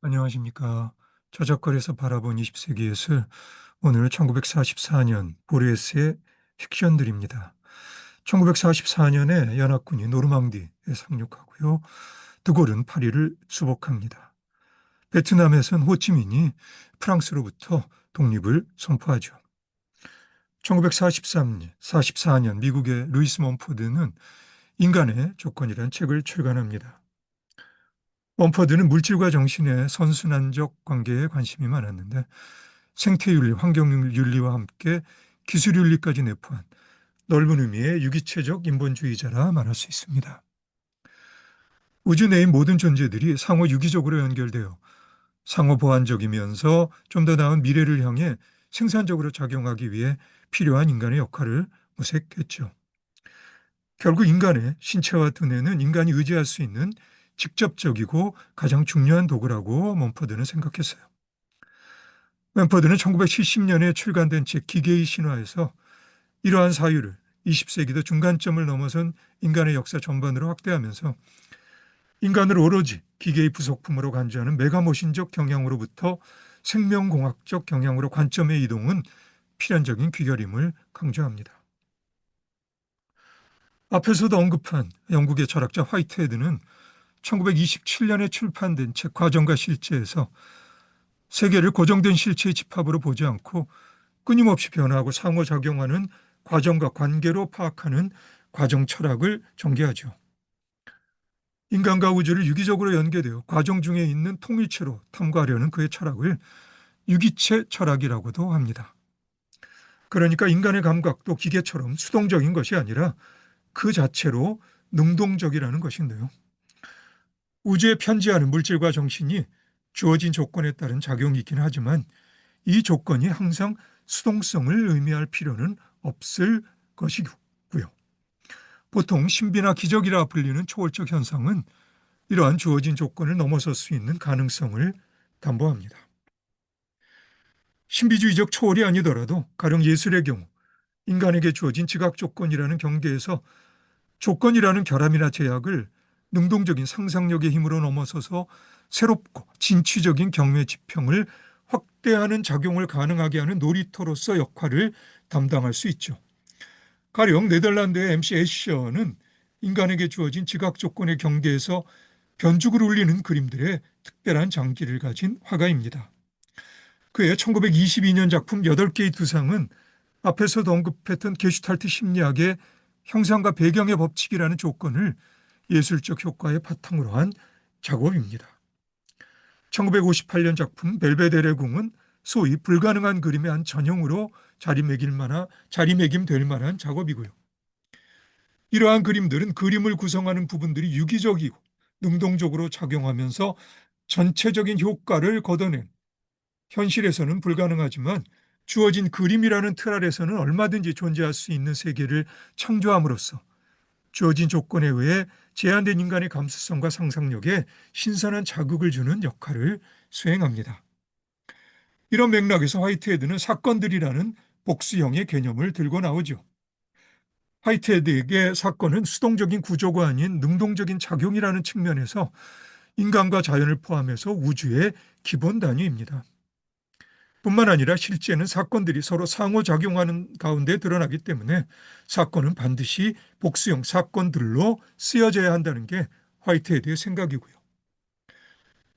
안녕하십니까. 저작거리에서 바라본 20세기 예술. 오늘 1944년 보르헤스의 픽션들입니다. 1944년에 연합군이 노르망디에 상륙하고요. 드골은 파리를 수복합니다. 베트남에선 호치민이 프랑스로부터 독립을 선포하죠. 1943년, 44년 미국의 루이스 몬포드는 인간의 조건이라는 책을 출간합니다. 몬포드는 물질과 정신의 선순환적 관계에 관심이 많았는데 생태윤리, 환경윤리와 함께 기술윤리까지 내포한 넓은 의미의 유기체적 인본주의자라 말할 수 있습니다. 우주 내의 모든 존재들이 상호 유기적으로 연결되어 상호 보완적이면서 좀 더 나은 미래를 향해 생산적으로 작용하기 위해 필요한 인간의 역할을 모색했죠. 결국 인간의 신체와 두뇌는 인간이 의지할 수 있는 직접적이고 가장 중요한 도구라고 몬포드는 생각했어요. 몬포드는 1970년에 출간된 책 기계의 신화에서 이러한 사유를 20세기도 중간점을 넘어선 인간의 역사 전반으로 확대하면서 인간을 오로지 기계의 부속품으로 간주하는 메가모신적 경향으로부터 생명공학적 경향으로 관점의 이동은 필연적인 귀결임을 강조합니다. 앞에서도 언급한 영국의 철학자 화이트헤드는 1927년에 출판된 책 과정과 실제에서 세계를 고정된 실체의 집합으로 보지 않고 끊임없이 변화하고 상호작용하는 과정과 관계로 파악하는 과정 철학을 전개하죠. 인간과 우주를 유기적으로 연계되어 과정 중에 있는 통일체로 탐구하려는 그의 철학을 유기체 철학이라고도 합니다. 그러니까 인간의 감각도 기계처럼 수동적인 것이 아니라 그 자체로 능동적이라는 것인데요. 우주에 편지하는 물질과 정신이 주어진 조건에 따른 작용이 있긴 하지만 이 조건이 항상 수동성을 의미할 필요는 없을 것이고요. 보통 신비나 기적이라 불리는 초월적 현상은 이러한 주어진 조건을 넘어설 수 있는 가능성을 담보합니다. 신비주의적 초월이 아니더라도 가령 예술의 경우 인간에게 주어진 지각 조건이라는 경계에서 조건이라는 결함이나 제약을 능동적인 상상력의 힘으로 넘어서서 새롭고 진취적인 경매 지평을 확대하는 작용을 가능하게 하는 놀이터로서 역할을 담당할 수 있죠. 가령 네덜란드의 MC 애셔는 인간에게 주어진 지각 조건의 경계에서 변죽을 울리는 그림들의 특별한 장기를 가진 화가입니다. 그의 1922년 작품 8개의 두상은 앞에서도 언급했던 게슈탈트 심리학의 형상과 배경의 법칙이라는 조건을 예술적 효과의 바탕으로 한 작업입니다. 1958년 작품 벨베데레 궁은 소위 불가능한 그림의 한 전형으로 자리매김될 만한 작업이고요. 이러한 그림들은 그림을 구성하는 부분들이 유기적이고 능동적으로 작용하면서 전체적인 효과를 걷어낸 현실에서는 불가능하지만 주어진 그림이라는 틀 아래서는 얼마든지 존재할 수 있는 세계를 창조함으로써 주어진 조건에 의해 제한된 인간의 감수성과 상상력에 신선한 자극을 주는 역할을 수행합니다. 이런 맥락에서 화이트헤드는 사건들이라는 복수형의 개념을 들고 나오죠. 화이트헤드에게 사건은 수동적인 구조가 아닌 능동적인 작용이라는 측면에서 인간과 자연을 포함해서 우주의 기본 단위입니다. 뿐만 아니라 실제는 사건들이 서로 상호작용하는 가운데 드러나기 때문에 사건은 반드시 복수형 사건들로 쓰여져야 한다는 게 화이트헤드의 생각이고요.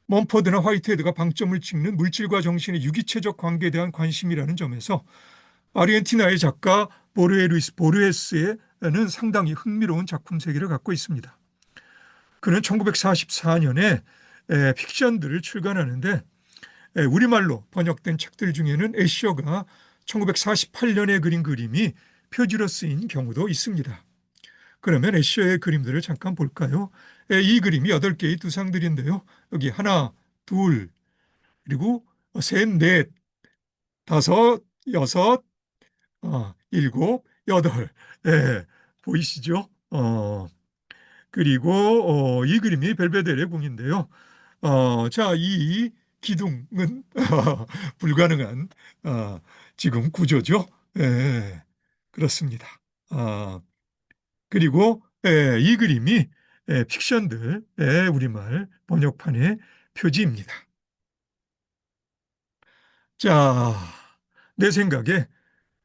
멈퍼드나 화이트헤드가 방점을 찍는 물질과 정신의 유기체적 관계에 대한 관심이라는 점에서 아르헨티나의 작가 보르헤 루이스 보르헤스에는 상당히 흥미로운 작품 세계를 갖고 있습니다. 그는 1944년에 픽션들을 출간하는데 우리말로 번역된 책들 중에는 애셔가 1948년에 그린 그림이 표지로 쓰인 경우도 있습니다. 그러면 애셔의 그림들을 잠깐 볼까요? 이 그림이 8개의 두상들인데요. 여기 하나, 둘, 그리고 셋, 넷, 다섯, 여섯, 일곱, 여덟. 예, 보이시죠? 그리고 이 그림이 벨베데레 궁인데요. 자, 이 기둥은 불가능한 지금 구조죠. 예, 그렇습니다. 아, 그리고 이 그림이 픽션들의 우리말 번역판의 표지입니다. 자, 내 생각에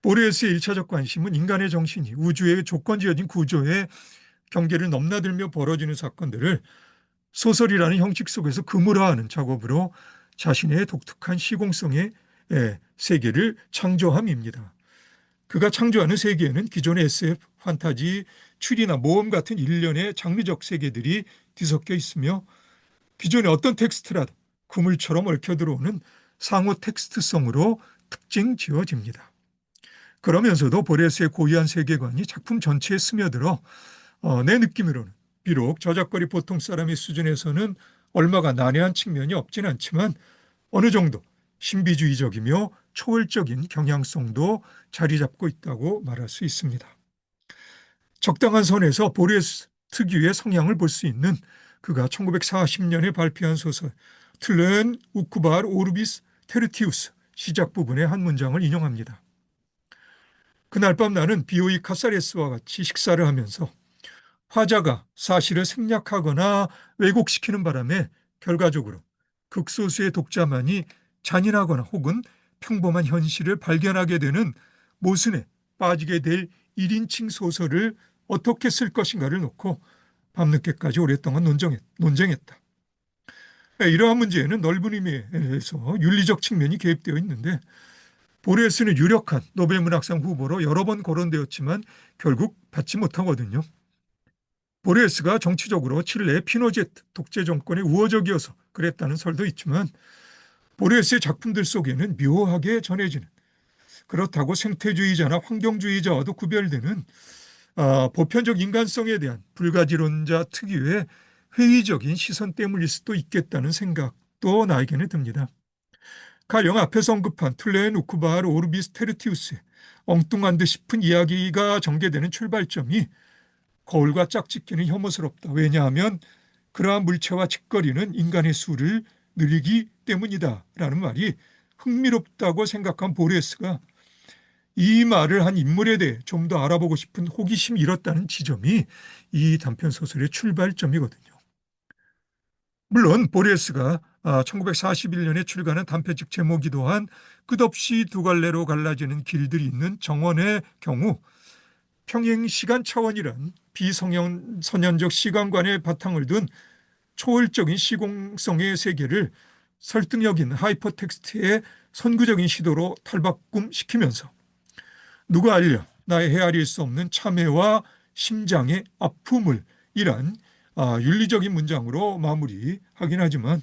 보레스의 일차적 관심은 인간의 정신이 우주의 조건지어진 구조의 경계를 넘나들며 벌어지는 사건들을 소설이라는 형식 속에서 그물화하는 작업으로 자신의 독특한 시공성의 세계를 창조함입니다. 그가 창조하는 세계에는 기존의 SF, 판타지, 추리나 모험 같은 일련의 장르적 세계들이 뒤섞여 있으며 기존의 어떤 텍스트라도 그물처럼 얽혀 들어오는 상호 텍스트성으로 특징 지어집니다. 그러면서도 보레스의 고유한 세계관이 작품 전체에 스며들어 내 느낌으로는 비록 저작거리 보통 사람의 수준에서는 얼마가 난해한 측면이 없진 않지만 어느 정도 신비주의적이며 초월적인 경향성도 자리 잡고 있다고 말할 수 있습니다. 적당한 선에서 보레스 특유의 성향을 볼 수 있는 그가 1940년에 발표한 소설 틀렌 우쿠발 오르비스 테르티우스 시작 부분의 한 문장을 인용합니다. 그날 밤 나는 비오이 카사레스와 같이 식사를 하면서 화자가 사실을 생략하거나 왜곡시키는 바람에 결과적으로 극소수의 독자만이 잔인하거나 혹은 평범한 현실을 발견하게 되는 모순에 빠지게 될 1인칭 소설을 어떻게 쓸 것인가를 놓고 밤늦게까지 오랫동안 논쟁했다. 이러한 문제에는 넓은 의미에서 윤리적 측면이 개입되어 있는데 보레스는 유력한 노벨문학상 후보로 여러 번 거론되었지만 결국 받지 못하거든요. 보레스가 정치적으로 칠레 피노제트 독재 정권에 우호적이어서 그랬다는 설도 있지만 보레스의 작품들 속에는 묘하게 전해지는 그렇다고 생태주의자나 환경주의자와도 구별되는 보편적 인간성에 대한 불가지론자 특유의 회의적인 시선 때문일 수도 있겠다는 생각도 나에게는 듭니다. 가령 앞에서 언급한 툴레엔 우쿠바르 오르비스 테르티우스의 엉뚱한 듯 싶은 이야기가 전개되는 출발점이 거울과 짝짓기는 혐오스럽다. 왜냐하면 그러한 물체와 짓거리는 인간의 수를 늘리기 때문이다. 라는 말이 흥미롭다고 생각한 보레스가 이 말을 한 인물에 대해 좀 더 알아보고 싶은 호기심이 일었다는 지점이 이 단편 소설의 출발점이거든요. 물론 보레스가 1941년에 출간한 단편집 제목이기도 한 끝없이 두 갈래로 갈라지는 길들이 있는 정원의 경우 평행 시간 차원이란 비선현적 시간관의 바탕을 둔 초월적인 시공성의 세계를 설득력 있는 하이퍼텍스트의 선구적인 시도로 탈바꿈시키면서 누가 알려 나의 헤아릴 수 없는 참회와 심장의 아픔을 이란 윤리적인 문장으로 마무리하긴 하지만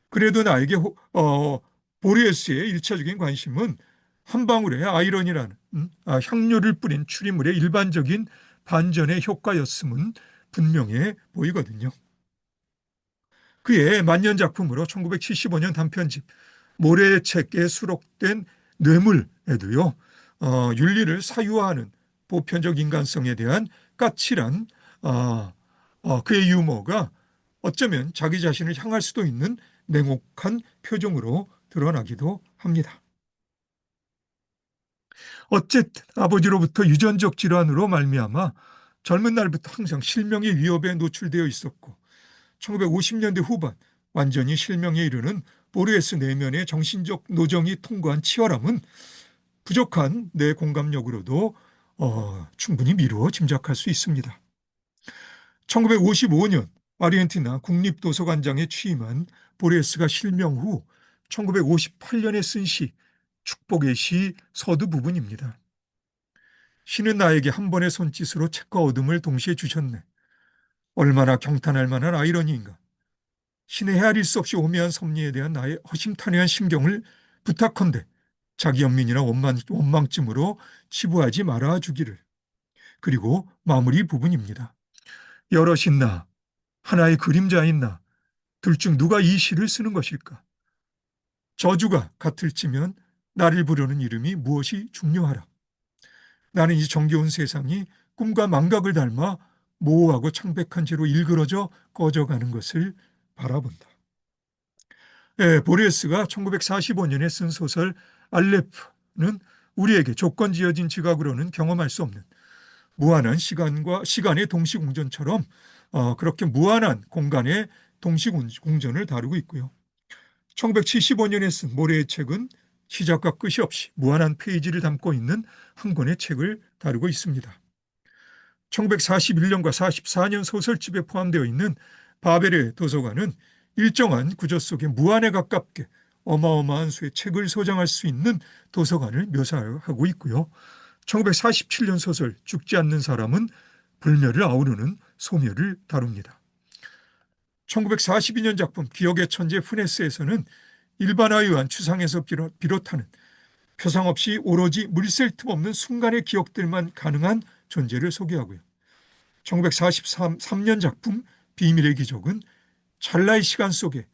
그래도 나에게 보리에스의 일차적인 관심은 한 방울의 아이러니라는 향료를 뿌린 추리물의 일반적인 반전의 효과였음은 분명해 보이거든요. 그의 만년 작품으로 1975년 단편집 모래의 책에 수록된 뇌물에도요. 윤리를 사유화하는 보편적 인간성에 대한 까칠한 그의 유머가 어쩌면 자기 자신을 향할 수도 있는 냉혹한 표정으로 드러나기도 합니다. 어쨌든 아버지로부터 유전적 질환으로 말미암아 젊은 날부터 항상 실명의 위협에 노출되어 있었고 1950년대 후반 완전히 실명에 이르는 보르헤스 내면의 정신적 노정이 통과한 치열함은 부족한 내 공감력으로도 충분히 미루어 짐작할 수 있습니다. 1955년 아르헨티나 국립도서관장에 취임한 보레스가 실명 후 1958년에 쓴 시 축복의 시 서두 부분입니다. 신은 나에게 한 번의 손짓으로 책과 어둠을 동시에 주셨네. 얼마나 경탄할 만한 아이러니인가. 신의 헤아릴 수 없이 오묘한 섭리에 대한 나의 허심탄회한 심경을 부탁컨대 자기 연민이나 원망쯤으로 치부하지 말아 주기를. 그리고 마무리 부분입니다. 여럿인 나, 하나의 그림자인 나, 둘 중 누가 이 시를 쓰는 것일까? 저주가 같을지면 나를 부르는 이름이 무엇이 중요하라. 나는 이 정겨운 세상이 꿈과 망각을 닮아 모호하고 창백한 채로 일그러져 꺼져가는 것을 바라본다. 보리에스가 1945년에 쓴 소설 알레프는 우리에게 조건지어진 지각으로는 경험할 수 없는 무한한 시간과 시간의 동시공전처럼 그렇게 무한한 공간의 동시공전을 다루고 있고요. 1975년에 쓴 모래의 책은 시작과 끝이 없이 무한한 페이지를 담고 있는 한 권의 책을 다루고 있습니다. 1941년과 44년 소설집에 포함되어 있는 바벨의 도서관은 일정한 구조 속에 무한에 가깝게 어마어마한 수의 책을 소장할 수 있는 도서관을 묘사하고 있고요. 1947년 소설 죽지 않는 사람은 불멸을 아우르는 소멸을 다룹니다. 1942년 작품 기억의 천재 푸네스에서는 일반화에 의한 추상에서 비롯하는 표상 없이 오로지 물샐 틈 없는 순간의 기억들만 가능한 존재를 소개하고요. 1943년 작품 비밀의 기적은 찰나의 시간 속에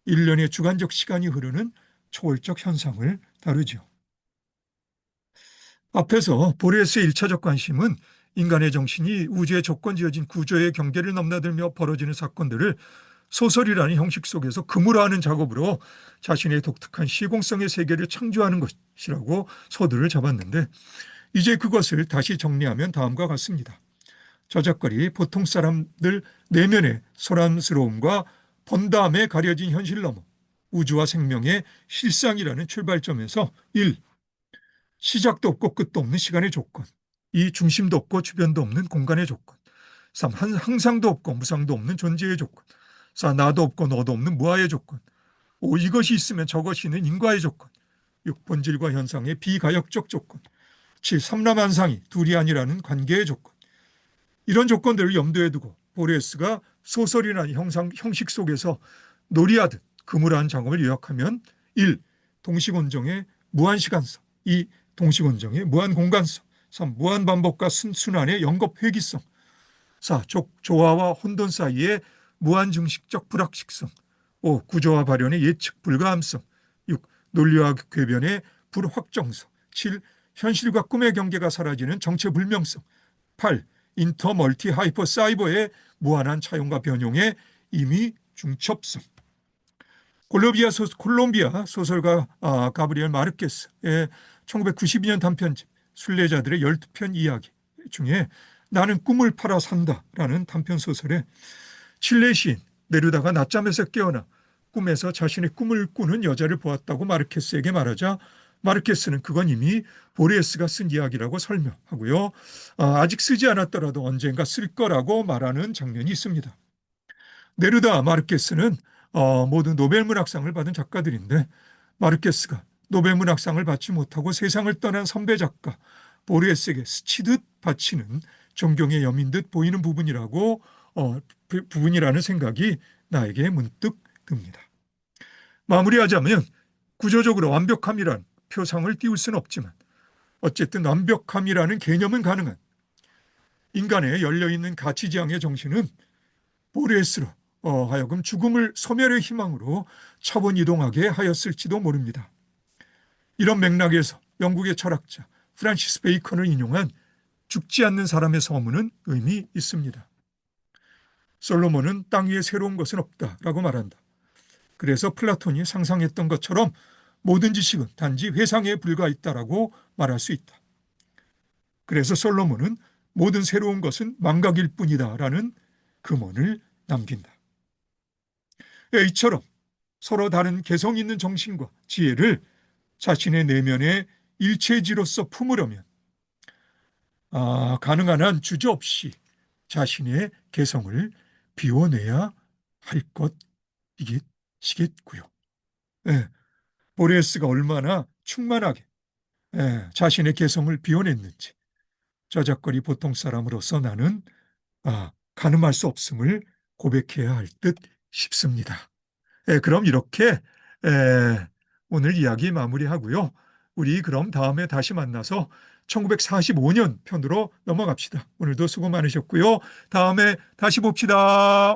1년의 주관적 시간이 흐르는 초월적 현상을 다루죠. 앞에서 보레스의 1차적 관심은 인간의 정신이 우주의 조건지어진 구조의 경계를 넘나들며 벌어지는 사건들을 소설이라는 형식 속에서 그물화하는 작업으로 자신의 독특한 시공성의 세계를 창조하는 것이라고 서두를 잡았는데, 이제 그것을 다시 정리하면 다음과 같습니다. 저작거리 보통 사람들 내면의 소란스러움과 본 다음에 가려진 현실 넘어 우주와 생명의 실상이라는 출발점에서 1. 시작도 없고 끝도 없는 시간의 조건. 2. 중심도 없고 주변도 없는 공간의 조건. 3. 항상도 없고 무상도 없는 존재의 조건. 4. 나도 없고 너도 없는 무아의 조건. 5. 이것이 있으면 저것이 있는 인과의 조건. 6. 본질과 현상의 비가역적 조건. 7. 삼라만상이 둘이 아니라는 관계의 조건. 이런 조건들을 염두에 두고 보레스가 소설이나 형식 속에서 놀이하듯 그물한 작업을 요약하면 1. 동시곤정의 무한시간성. 2. 동시곤정의 무한공간성. 3. 무한반복과 순환의 영겁회기성. 4. 조화와 혼돈 사이의 무한증식적 불확실성. 5. 구조와 발현의 예측 불가함성. 6. 논리와 궤변의 불확정성. 7. 현실과 꿈의 경계가 사라지는 정체불명성. 8. 인터 멀티 하이퍼 사이버의 무한한 차용과 변용의 이미 중첩성. 콜롬비아 소설가 가브리엘 마르케스의 1992년 단편집 순례자들의 12편 이야기 중에 나는 꿈을 팔아 산다라는 단편 소설에 칠레 시인 네루다가 낮잠에서 깨어나 꿈에서 자신의 꿈을 꾸는 여자를 보았다고 마르케스에게 말하자 마르케스는 그건 이미 보레스가 쓴 이야기라고 설명하고요. 아직 쓰지 않았더라도 언젠가 쓸 거라고 말하는 장면이 있습니다. 네루다, 마르케스는 모두 노벨문학상을 받은 작가들인데 마르케스가 노벨문학상을 받지 못하고 세상을 떠난 선배 작가 보레스에게 스치듯 바치는 존경의 여민 듯 보이는 부분이라는 생각이 나에게 문득 듭니다. 마무리하자면 구조적으로 완벽함이란 표상을 띄울 수는 없지만 어쨌든 완벽함이라는 개념은 가능한 인간의 열려있는 가치지향의 정신은 보레스로 하여금 죽음을 소멸의 희망으로 차원 이동하게 하였을지도 모릅니다. 이런 맥락에서 영국의 철학자 프란시스 베이컨을 인용한 죽지 않는 사람의 서문은 의미 있습니다. 솔로몬은 땅 위에 새로운 것은 없다라고 말한다. 그래서 플라톤이 상상했던 것처럼 모든 지식은 단지 회상에 불과했다라고 말할 수 있다. 그래서 솔로몬은 모든 새로운 것은 망각일 뿐이다라는 금언을 남긴다. 이처럼 서로 다른 개성 있는 정신과 지혜를 자신의 내면의 일체지로서 품으려면 가능한 한 주저없이 자신의 개성을 비워내야 할 것이겠고요. 보레스가 얼마나 충만하게 자신의 개성을 비워냈는지 저작거리 보통 사람으로서 나는 가늠할 수 없음을 고백해야 할 듯 싶습니다. 그럼 이렇게 오늘 이야기 마무리하고요. 우리 그럼 다음에 다시 만나서 1945년 편으로 넘어갑시다. 오늘도 수고 많으셨고요. 다음에 다시 봅시다.